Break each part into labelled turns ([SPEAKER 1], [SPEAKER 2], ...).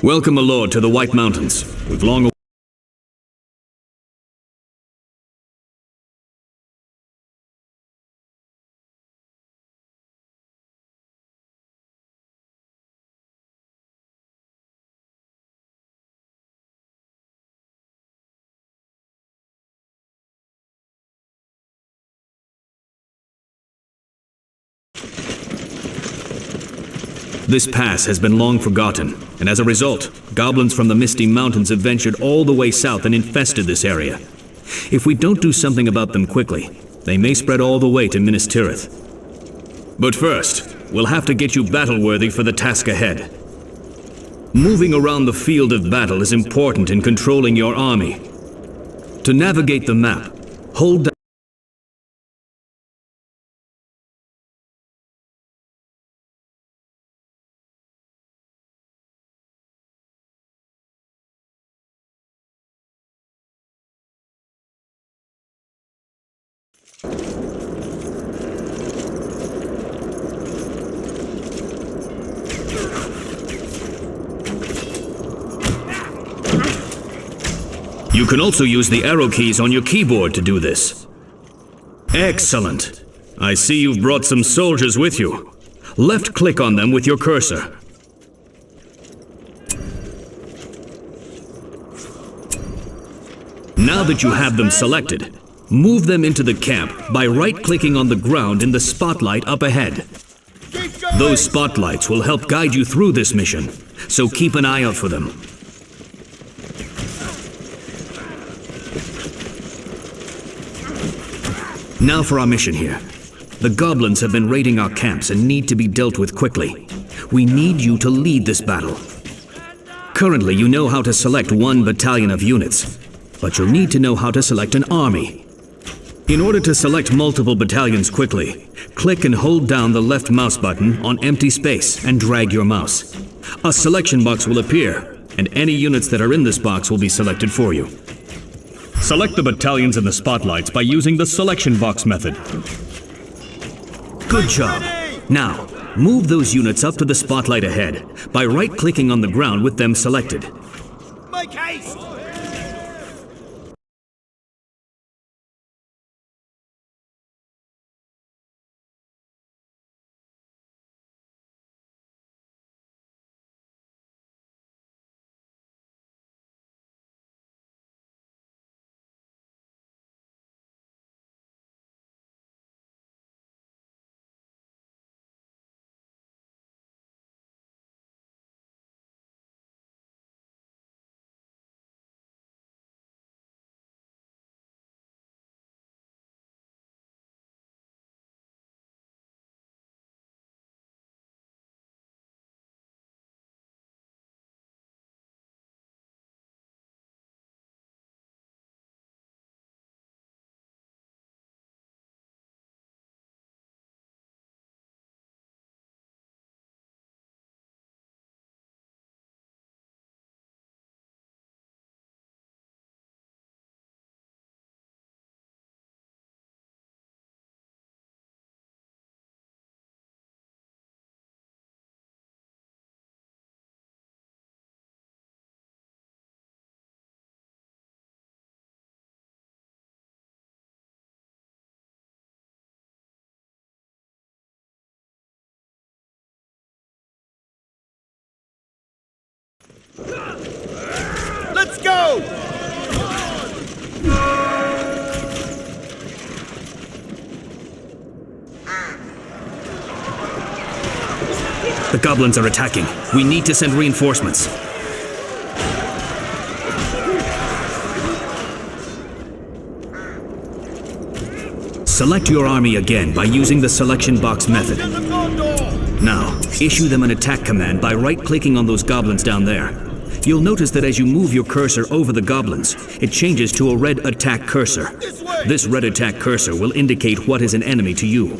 [SPEAKER 1] Welcome, my lord, to the White Mountains. We've long This pass has been long forgotten, and as a result, goblins from the Misty Mountains have ventured all the way south and infested this area. If we don't do something about them quickly, they may spread all the way to Minas Tirith. But first, we'll have to get you battle-worthy for the task ahead. Moving around the field of battle is important in controlling your army. To navigate the map, hold down You can also use the arrow keys on your keyboard to do this. Excellent. I see you've brought some soldiers with you. Left-click on them with your cursor. Now that you have them selected, move them into the camp by right-clicking on the ground in the spotlight up ahead. Those spotlights will help guide you through this mission, so keep an eye out for them. Now for our mission here. The goblins have been raiding our camps and need to be dealt with quickly. We need you to lead this battle. Currently, you know how to select one battalion of units, but you'll need to know how to select an army. In order to select multiple battalions quickly, click and hold down the left mouse button on empty space and drag your mouse. A selection box will appear, and any units that are in this box will be selected for you. Select the battalions in the spotlights by using the selection box method. Good job. Now, move those units up to the spotlight ahead by right-clicking on the ground with them selected.
[SPEAKER 2] Make haste! Let's go!
[SPEAKER 1] The goblins are attacking. We need to send reinforcements. Select your army again by using the selection box method. Now, issue them an attack command by right-clicking on those goblins down there. You'll notice that as you move your cursor over the goblins, it changes to a red attack cursor. This red attack cursor will indicate what is an enemy to you.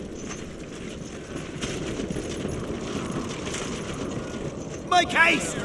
[SPEAKER 2] Make haste!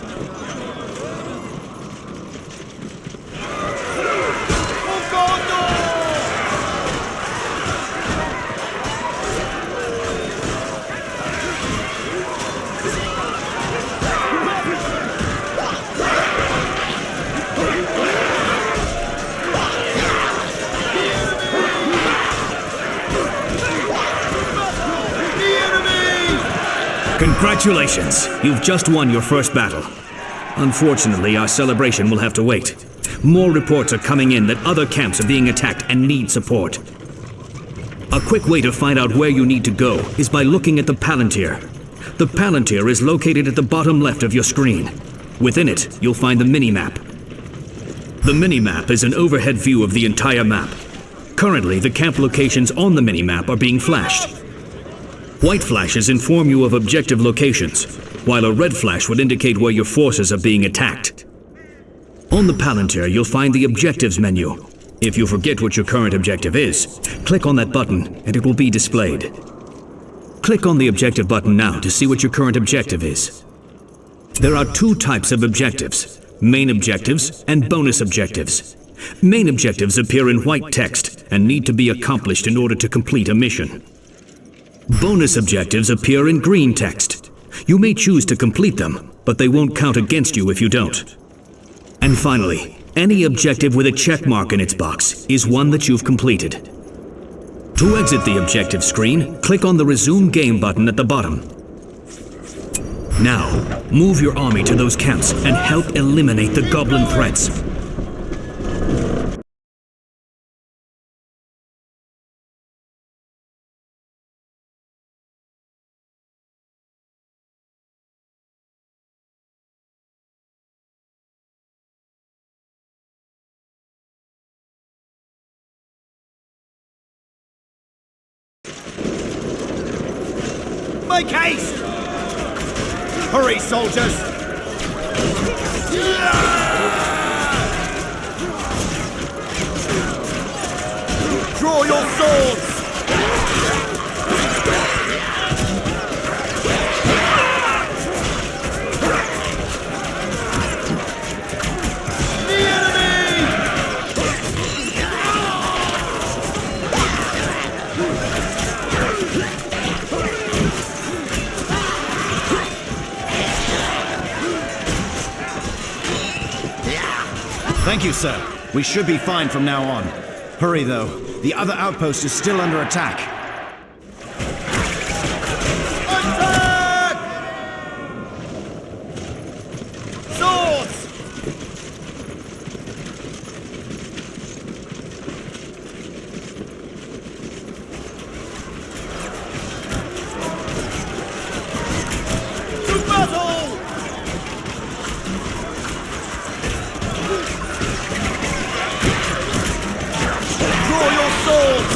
[SPEAKER 1] Congratulations! You've just won your first battle. Unfortunately, our celebration will have to wait. More reports are coming in that other camps are being attacked and need support. A quick way to find out where you need to go is by looking at the Palantir. The Palantir is located at the bottom left of your screen. Within it, you'll find the mini-map. The mini-map is an overhead view of the entire map. Currently, the camp locations on the mini-map are being flashed. White flashes inform you of objective locations, while a red flash would indicate where your forces are being attacked. On the Palantir, you'll find the Objectives menu. If you forget what your current objective is, click on that button and it will be displayed. Click on the Objective button now to see what your current objective is. There are two types of objectives: main objectives and bonus objectives. Main objectives appear in white text and need to be accomplished in order to complete a mission. Bonus objectives appear in green text. You may choose to complete them, but they won't count against you if you don't. And finally, any objective with a check mark in its box is one that you've completed. To exit the objective screen, click on the Resume Game button at the bottom. Now, move your army to those camps and help eliminate the goblin threats.
[SPEAKER 2] Make haste! Hurry, soldiers! Draw your swords! The enemy!
[SPEAKER 3] Thank you, sir. We should be fine from now on. Hurry, though. The other outpost is still under attack.
[SPEAKER 2] Attack! Swords! To battle! Draw your swords!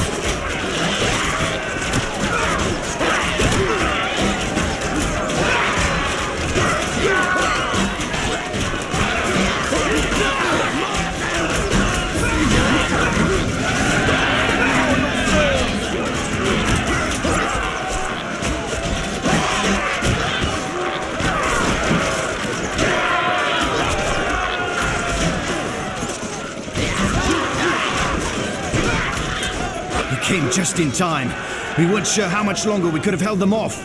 [SPEAKER 3] Came just in time. We weren't sure how much longer we could have held them off.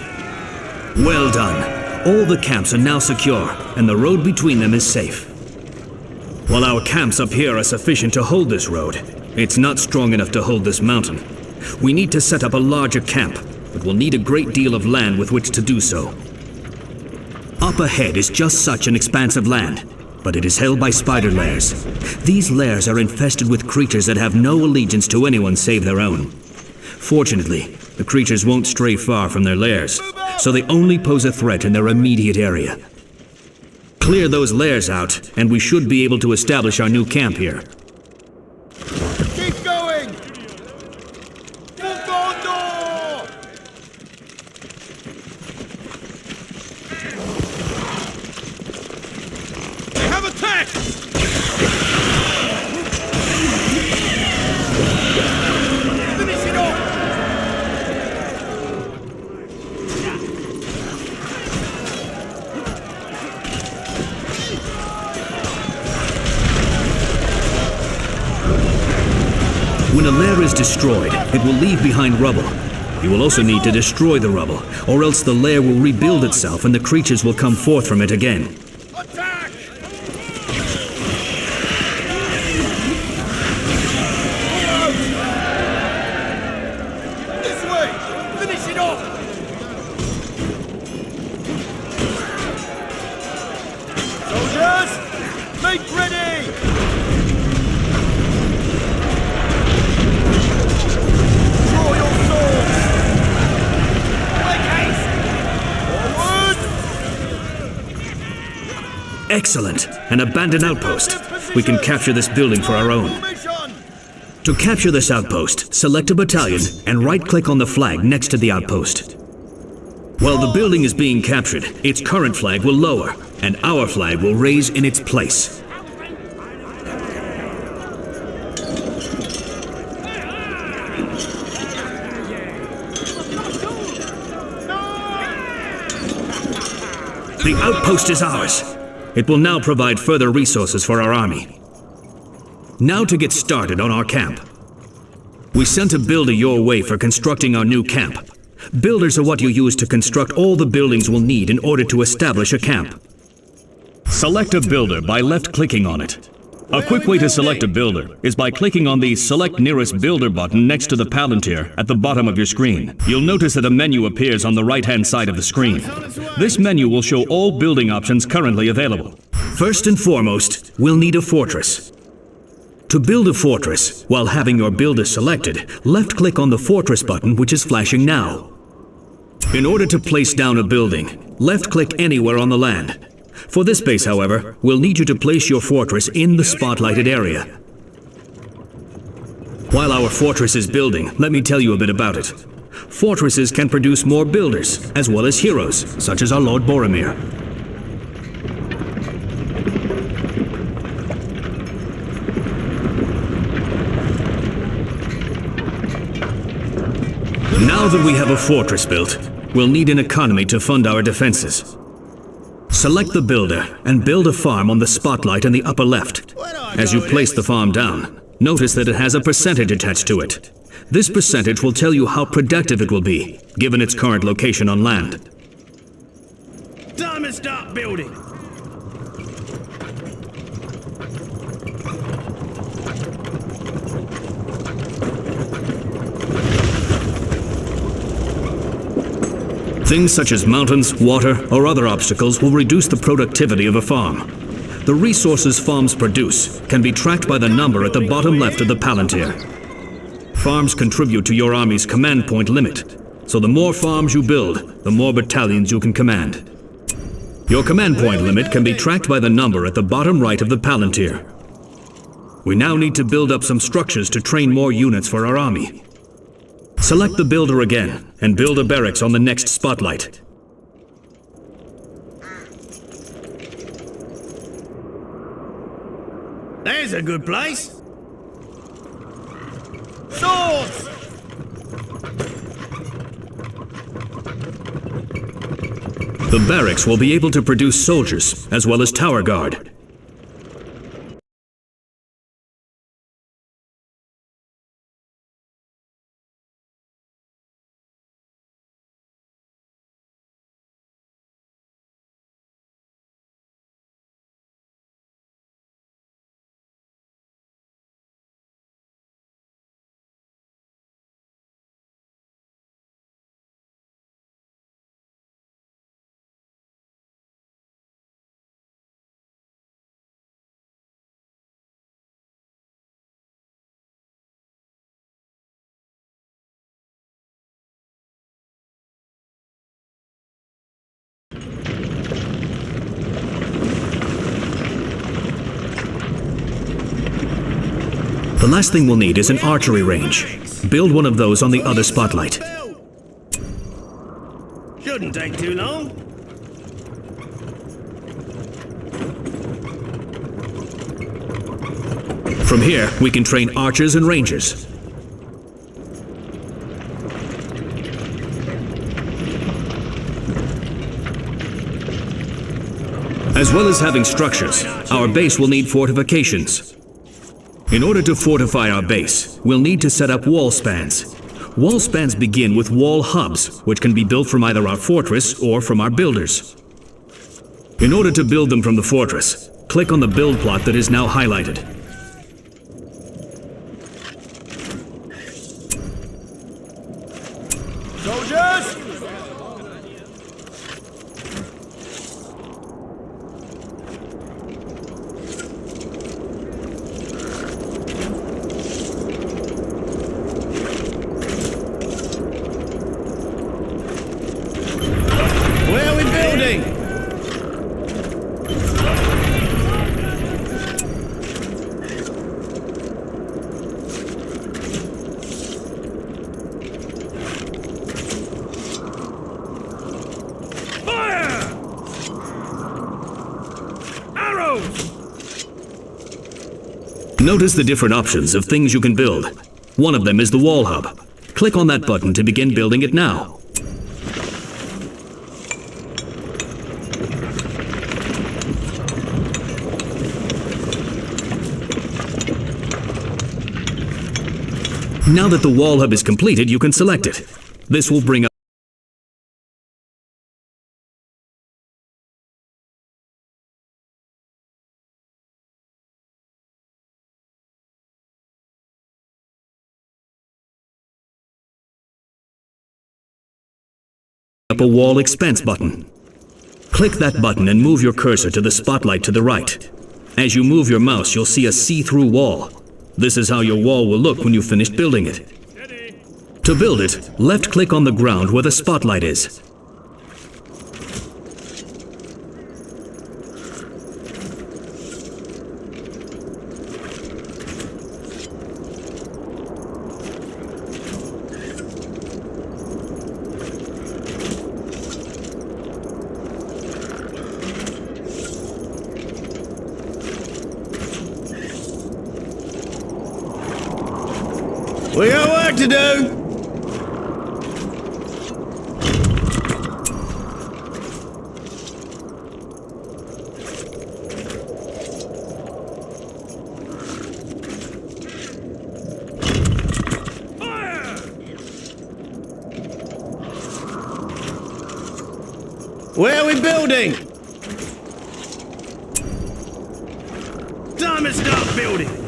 [SPEAKER 1] Well done. All the camps are now secure, and the road between them is safe. While our camps up here are sufficient to hold this road, it's not strong enough to hold this mountain. We need to set up a larger camp, but we'll need a great deal of land with which to do so. Up ahead is just such an expanse of land, but it is held by spider lairs. These lairs are infested with creatures that have no allegiance to anyone save their own. Fortunately, the creatures won't stray far from their lairs, so they only pose a threat in their immediate area. Clear those lairs out, and we should be able to establish our new camp here.
[SPEAKER 2] Keep going! Gondor! They have attacked! Finish it off!
[SPEAKER 1] When a lair is destroyed, it will leave behind rubble. You will also need to destroy the rubble, or else the lair will rebuild itself and the creatures will come forth from it again.
[SPEAKER 2] Attack! This way! Finish it off!
[SPEAKER 1] Excellent! An abandoned outpost. We can capture this building for our own.
[SPEAKER 2] Formation!
[SPEAKER 1] To capture this outpost, select a battalion and right-click on the flag next to the outpost. While the building is being captured, its current flag will lower, and our flag will raise in its place. The outpost is ours. It will now provide further resources for our army. Now to get started on our camp. We sent a builder your way for constructing our new camp. Builders are what you use to construct all the buildings we'll need in order to establish a camp. Select a builder by left-clicking on it. A quick way to select a builder is by clicking on the Select Nearest Builder button next to the Palantir at the bottom of your screen. You'll notice that a menu appears on the right-hand side of the screen. This menu will show all building options currently available. First and foremost, we'll need a fortress. To build a fortress, while having your builder selected, left-click on the Fortress button, which is flashing now. In order to place down a building, left-click anywhere on the land. For this base, however, we'll need you to place your fortress in the spotlighted area. While our fortress is building, let me tell you a bit about it. Fortresses can produce more builders, as well as heroes, such as our Lord Boromir. Now that we have a fortress built, we'll need an economy to fund our defenses. Select the builder and build a farm on the spotlight in the upper left. As you place the farm down, notice that it has a percentage attached to it. This percentage will tell you how productive it will be, given its current location on land.
[SPEAKER 2] Time to start building!
[SPEAKER 1] Things such as mountains, water, or other obstacles will reduce the productivity of a farm. The resources farms produce can be tracked by the number at the bottom left of the Palantir. Farms contribute to your army's command point limit, so the more farms you build, the more battalions you can command. Your command point limit can be tracked by the number at the bottom right of the Palantir. We now need to build up some structures to train more units for our army. Select the builder again, and build a barracks on the next spotlight.
[SPEAKER 2] There's a good place! Swords!
[SPEAKER 1] The barracks will be able to produce soldiers, as well as tower guard. The last thing we'll need is an archery range. Build one of those on the other spotlight.
[SPEAKER 2] Shouldn't take too long.
[SPEAKER 1] From here, we can train archers and rangers. As well as having structures, our base will need fortifications. In order to fortify our base, we'll need to set up wall spans. Wall spans begin with wall hubs, which can be built from either our fortress or from our builders. In order to build them from the fortress, click on the build plot that is now highlighted.
[SPEAKER 2] Soldiers!
[SPEAKER 1] Notice the different options of things you can build. One of them is the wall hub. Click on that button to begin building it now. Now that the wall hub is completed, you can select it. This will bring up a wall expense button. Click that button and move your cursor to the spotlight to the right. As you move your mouse, you'll see a see-through wall. This is how your wall will look when you've finished building it. To build it, left-click on the ground where the spotlight is.
[SPEAKER 2] We got work to do! Where are we building? Time to start building!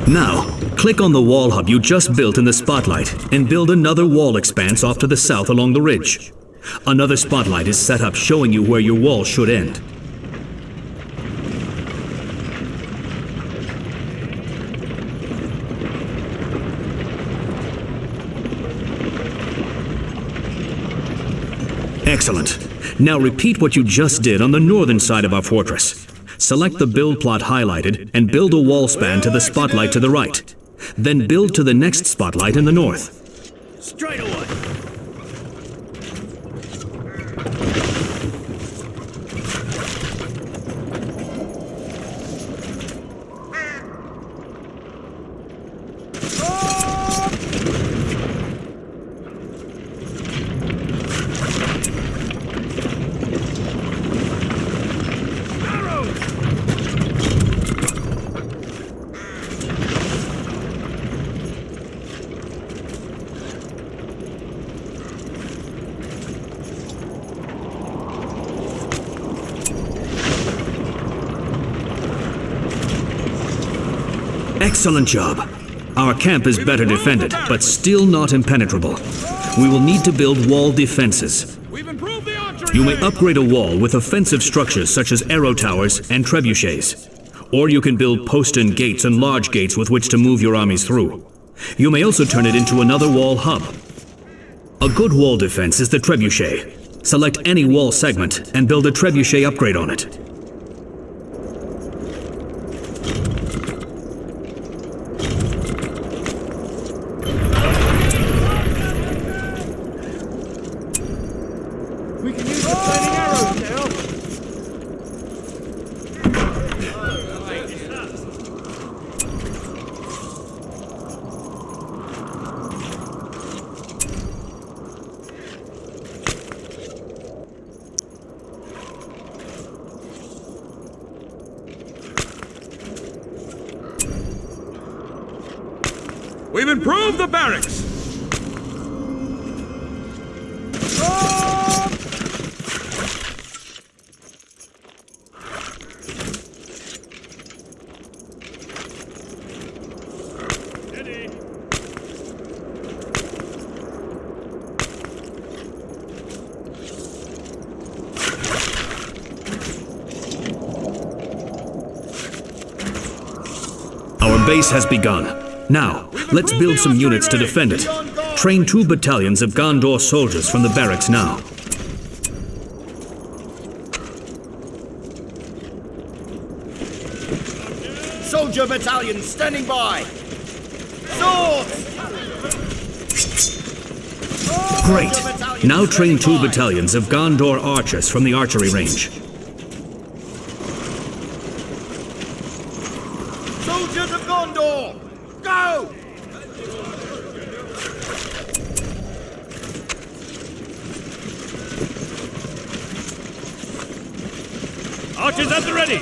[SPEAKER 1] Now, click on the wall hub you just built in the spotlight and build another wall expanse off to the south along the ridge. Another spotlight is set up showing you where your wall should end. Excellent. Now repeat what you just did on the northern side of our fortress. Select the build plot highlighted and build a wall span to the spotlight to the right. Then build to the next spotlight in the north.
[SPEAKER 2] Straight away!
[SPEAKER 1] Excellent job. Our camp is better defended, but still not impenetrable. We will need to build wall defenses. You may upgrade a wall with offensive structures such as arrow towers and trebuchets. Or you can build postern gates and large gates with which to move your armies through. You may also turn it into another wall hub. A good wall defense is the trebuchet. Select any wall segment and build a trebuchet upgrade on it.
[SPEAKER 4] We've improved the barracks!
[SPEAKER 1] base has begun. Now, let's build some units to defend it. Train 2 battalions of Gondor soldiers from the barracks now.
[SPEAKER 3] Soldier battalion standing by! Swords!
[SPEAKER 1] Great! Now train 2 battalions of Gondor archers from the archery range.
[SPEAKER 3] Soldiers of Gondor! Go!
[SPEAKER 2] Archers at the ready!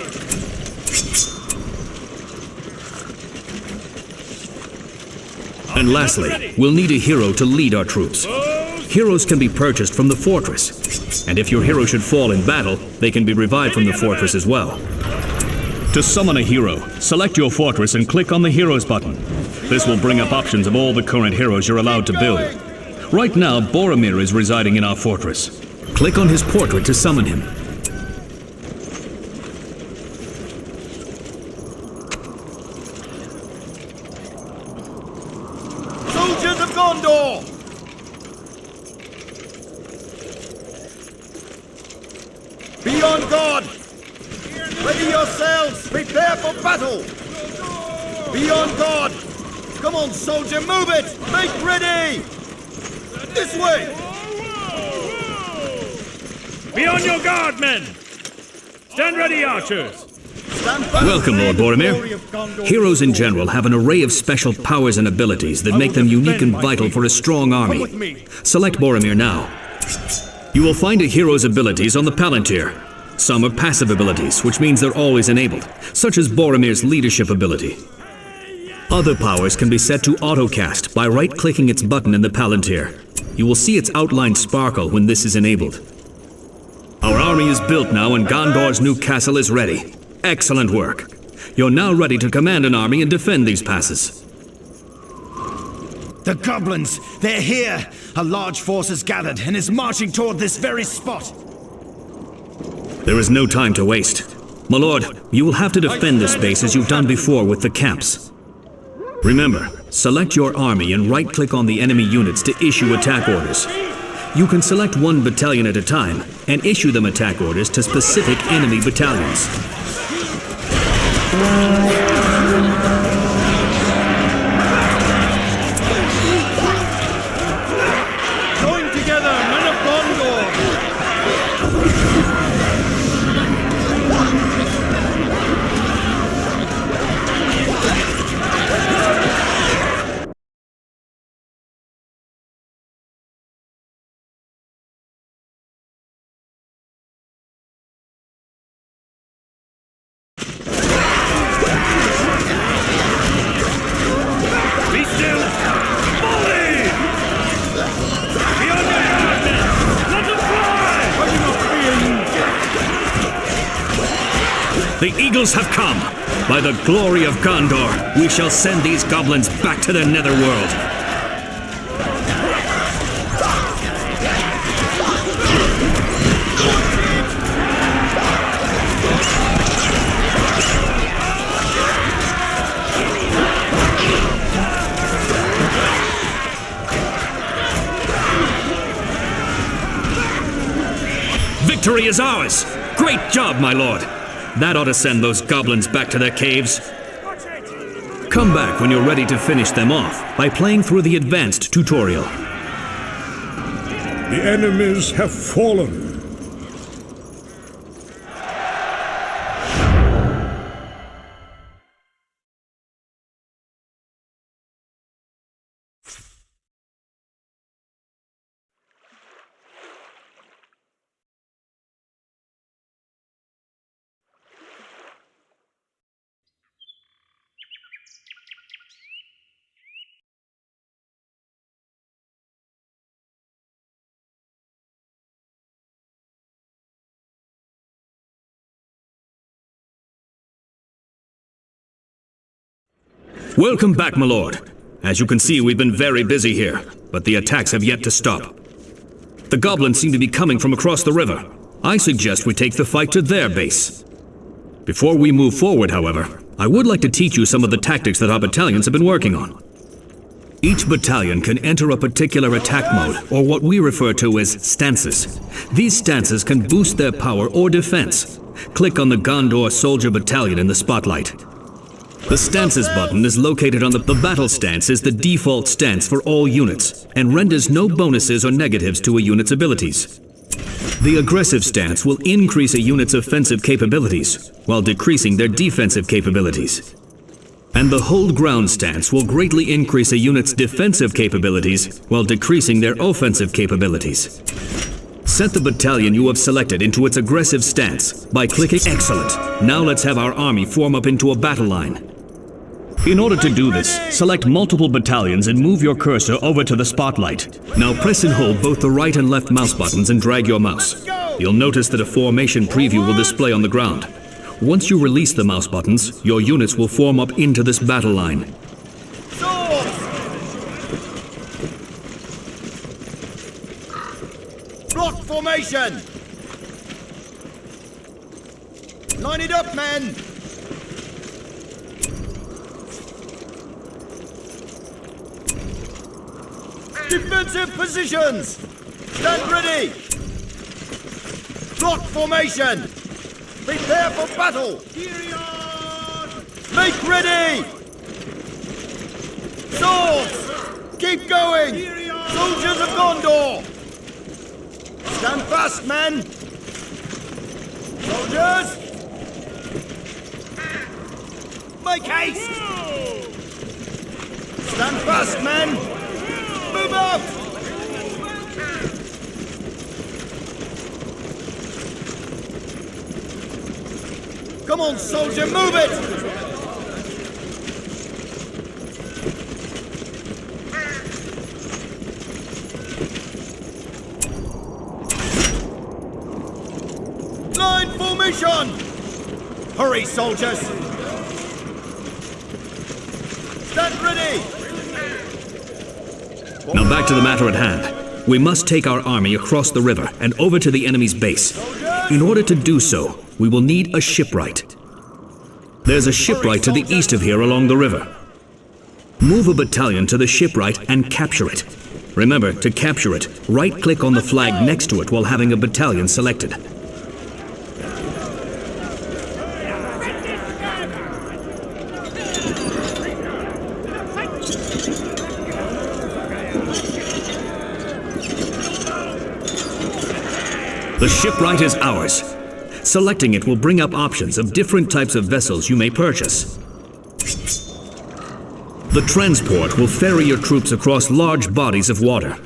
[SPEAKER 1] And lastly, we'll need a hero to lead our troops. Heroes can be purchased from the fortress, and if your hero should fall in battle, they can be revived from the fortress as well. To summon a hero, select your fortress and click on the Heroes button. This will bring up options of all the current heroes you're allowed to build. Right now, Boromir is residing in our fortress. Click on his portrait to summon him.
[SPEAKER 3] Soldiers of Gondor! Be on guard! Ready yourselves! Prepare for battle! Be on guard! Come on, soldier, move it! Make ready! This way!
[SPEAKER 2] Be on your guard, men! Stand ready, archers!
[SPEAKER 3] Stand back.
[SPEAKER 1] Welcome, Lord Boromir. Heroes in general have an array of special powers and abilities that make them unique and vital for a strong army. Select Boromir now. You will find a hero's abilities on the Palantir. Some are passive abilities, which means they're always enabled, such as Boromir's leadership ability. Other powers can be set to autocast by right-clicking its button in the Palantir. You will see its outline sparkle when this is enabled. Our army is built now and Gondor's new castle is ready. Excellent work. You're now ready to command an army and defend these passes.
[SPEAKER 3] The goblins! They're here! A large force has gathered and is marching toward this very spot.
[SPEAKER 1] There is no time to waste. My lord, you will have to defend this base as you've done before with the camps. Remember, select your army and right-click on the enemy units to issue attack orders. You can select one battalion at a time and issue them attack orders to specific enemy battalions.
[SPEAKER 2] Join together, men of Gondor! Be still! Volley! Be on your guard, men! Let them fly!
[SPEAKER 1] The eagles have come! By the glory of Gondor, we shall send these goblins back to their netherworld. Victory is ours! Great job, my lord! That ought to send those goblins back to their caves. Come back when you're ready to finish them off by playing through the advanced tutorial.
[SPEAKER 5] The enemies have fallen.
[SPEAKER 1] Welcome back, my lord. As you can see, we've been very busy here, but the attacks have yet to stop. The goblins seem to be coming from across the river. I suggest we take the fight to their base. Before we move forward, however, I would like to teach you some of the tactics that our battalions have been working on. Each battalion can enter a particular attack mode, or what we refer to as stances. These stances can boost their power or defense. Click on the Gondor Soldier Battalion in the spotlight. The Stances button is located on the battle stance is the default stance for all units, and renders no bonuses or negatives to a unit's abilities. The aggressive stance will increase a unit's offensive capabilities, while decreasing their defensive capabilities. And the hold ground stance will greatly increase a unit's defensive capabilities, while decreasing their offensive capabilities. Set the battalion you have selected into its aggressive stance by clicking Excellent. Now let's have our army form up into a battle line. In order to do this, select multiple battalions and move your cursor over to the spotlight. Now press and hold both the right and left mouse buttons and drag your mouse. You'll notice that a formation preview will display on the ground. Once you release the mouse buttons, your units will form up into this battle line.
[SPEAKER 3] Swords! Block formation! Line it up, men! Defensive positions! Stand ready! Block formation! Prepare for battle! Make ready! Swords! Keep going! Soldiers of Gondor! Stand fast, men! Soldiers! Make haste! Stand fast, men! Move out! Come on, soldier, move it! Line formation! Hurry, soldiers! Stand ready!
[SPEAKER 1] Now back to the matter at hand. We must take our army across the river and over to the enemy's base. In order to do so, we will need a shipwright. There's a shipwright to the east of here along the river. Move a battalion to the shipwright and capture it. Remember, to capture it, right-click on the flag next to it while having a battalion selected. The shipwright is ours. Selecting it will bring up options of different types of vessels you may purchase. The transport will ferry your troops across large bodies of water.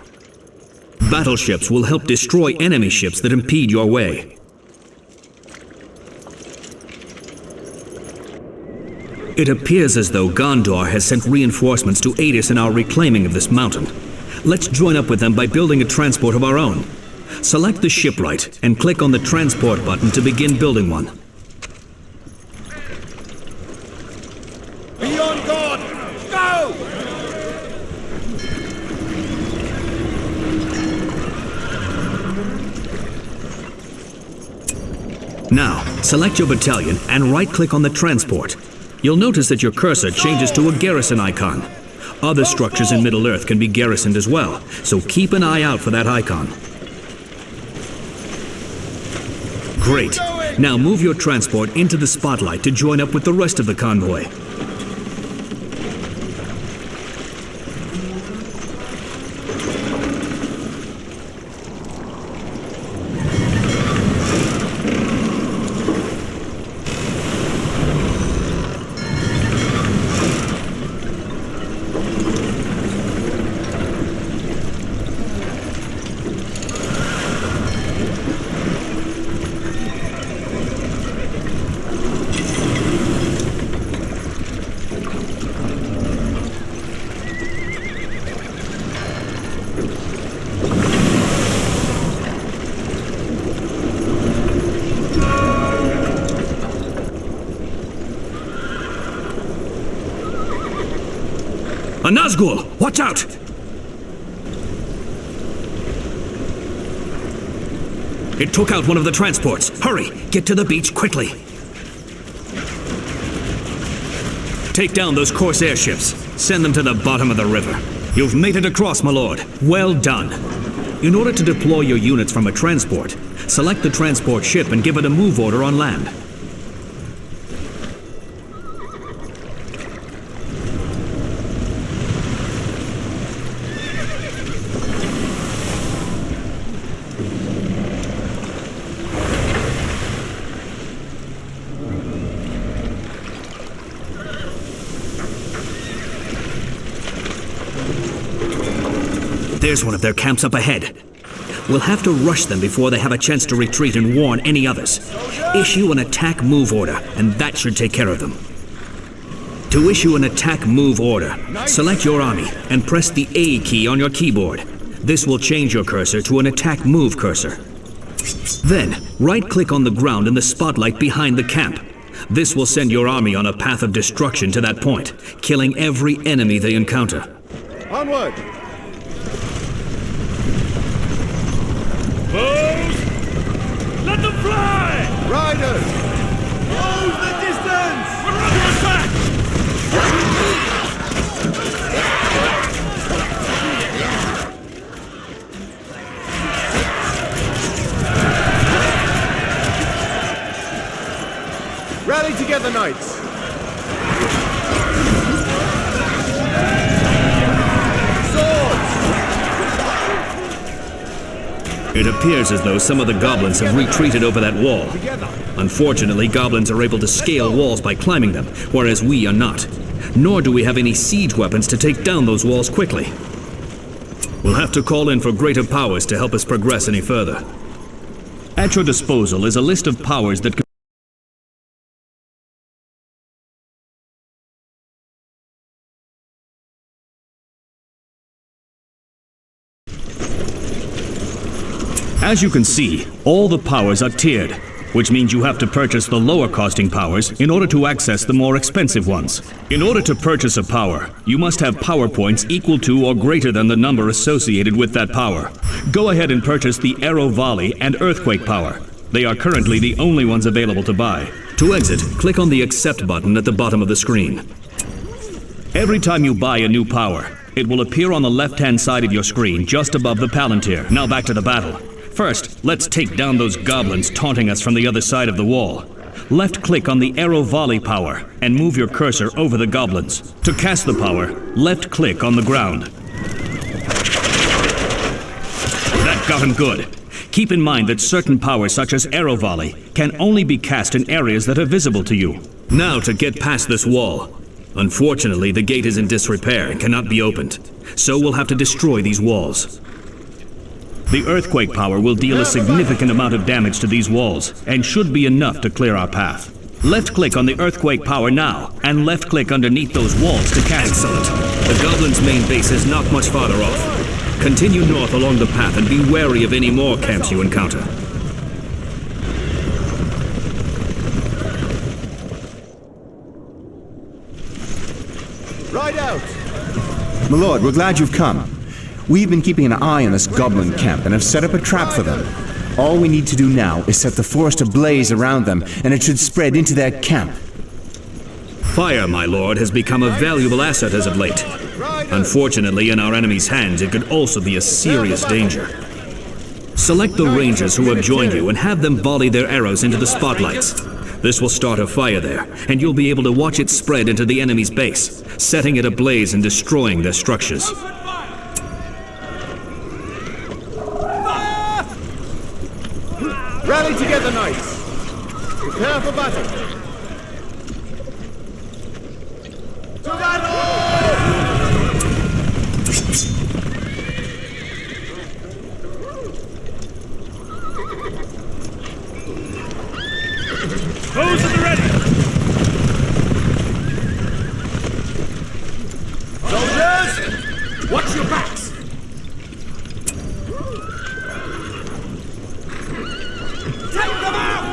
[SPEAKER 1] Battleships will help destroy enemy ships that impede your way. It appears as though Gondor has sent reinforcements to aid us in our reclaiming of this mountain. Let's join up with them by building a transport of our own. Select the shipwright and click on the transport button to begin building one.
[SPEAKER 3] Be on guard! Go!
[SPEAKER 1] Now, select your battalion and right-click on the transport. You'll notice that your cursor changes to a garrison icon. Other structures in Middle-earth can be garrisoned as well, so keep an eye out for that icon. Great. Now move your transport into the spotlight to join up with the rest of the convoy. A Nazgûl! Watch out! It took out one of the transports. Hurry! Get to the beach quickly! Take down those Corsair ships. Send them to the bottom of the river. You've made it across, my lord. Well done. In order to deploy your units from a transport, select the transport ship and give it a move order on land. There's one of their camps up ahead. We'll have to rush them before they have a chance to retreat and warn any others. Issue an attack move order, and that should take care of them. To issue an attack move order, select your army and press the A key on your keyboard. This will change your cursor to an attack move cursor. Then, right-click on the ground in the spotlight behind the camp. This will send your army on a path of destruction to that point, killing every enemy they encounter.
[SPEAKER 3] Onward!
[SPEAKER 2] Foes! Let them fly!
[SPEAKER 3] Riders! Close the distance!
[SPEAKER 2] We're under attack!
[SPEAKER 3] Rally together, knights!
[SPEAKER 1] It appears as though some of the goblins have retreated over that wall. Unfortunately, goblins are able to scale walls by climbing them, whereas we are not. Nor do we have any siege weapons to take down those walls quickly. We'll have to call in for greater powers to help us progress any further. At your disposal is a list of powers that As you can see, all the powers are tiered, which means you have to purchase the lower costing powers in order to access the more expensive ones. In order to purchase a power, you must have power points equal to or greater than the number associated with that power. Go ahead and purchase the Arrow Volley and Earthquake power. They are currently the only ones available to buy. To exit, click on the Accept button at the bottom of the screen. Every time you buy a new power, it will appear on the left-hand side of your screen just above the Palantir. Now back to the battle. First, let's take down those goblins taunting us from the other side of the wall. Left-click on the Arrow Volley power and move your cursor over the goblins. To cast the power, left-click on the ground. That got him good. Keep in mind that certain powers such as Arrow Volley can only be cast in areas that are visible to you. Now to get past this wall. Unfortunately, the gate is in disrepair and cannot be opened, so we'll have to destroy these walls. The Earthquake power will deal a significant amount of damage to these walls, and should be enough to clear our path. Left-click on the Earthquake power now, and left-click underneath those walls to cast. Excellent. The Goblins' main base is not much farther off. Continue north along the path and be wary of any more camps you encounter.
[SPEAKER 3] Ride out!
[SPEAKER 6] My lord, we're glad you've come. We've been keeping an eye on this goblin camp and have set up a trap for them. All we need to do now is set the forest ablaze around them, and it should spread into their camp.
[SPEAKER 1] Fire, my lord, has become a valuable asset as of late. Unfortunately, in our enemy's hands, it could also be a serious danger. Select the rangers who have joined you and have them volley their arrows into the spotlights. This will start a fire there, and you'll be able to watch it spread into the enemy's base, setting it ablaze and destroying their structures.
[SPEAKER 3] Rally together, knights! Prepare for battle! To battle!
[SPEAKER 2] Foes at the ready!
[SPEAKER 3] Soldiers! Watch your backs! Take them out!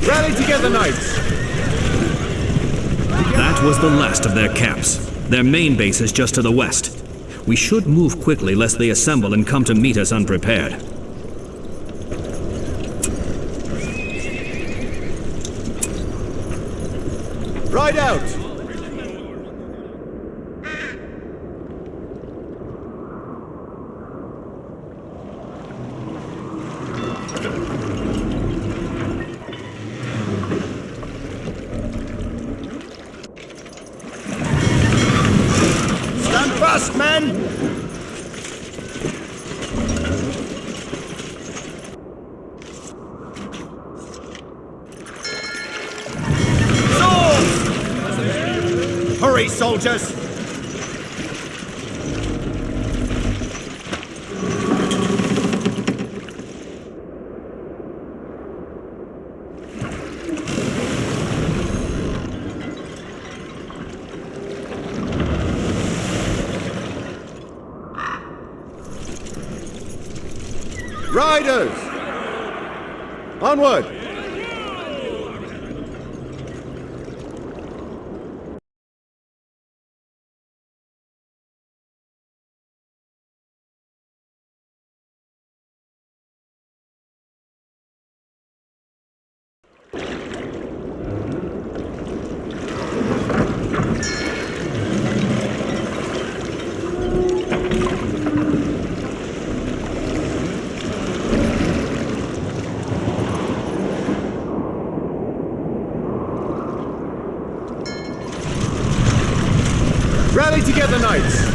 [SPEAKER 3] Rally together, knights!
[SPEAKER 1] That was the last of their camps. Their main base is just to the west. We should move quickly lest they assemble and come to meet us unprepared.
[SPEAKER 3] Ride out! Stand fast, men! Hurry, soldiers! Riders! Onward! Rally together, knights!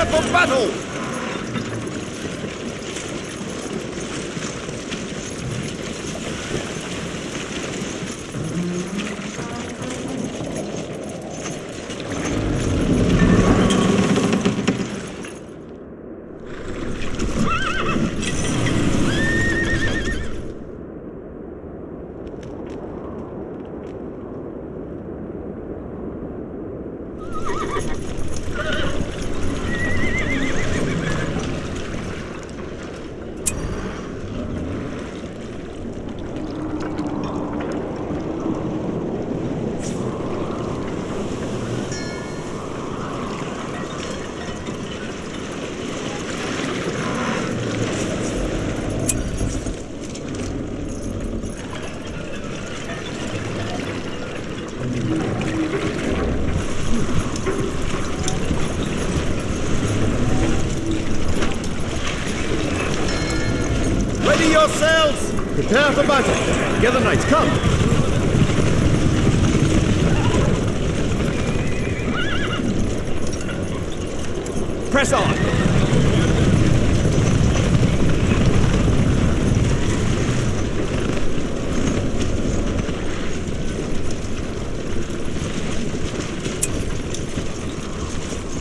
[SPEAKER 3] prepare for battle! Ready yourselves! Prepare for battle! Together, knights, come! Press on!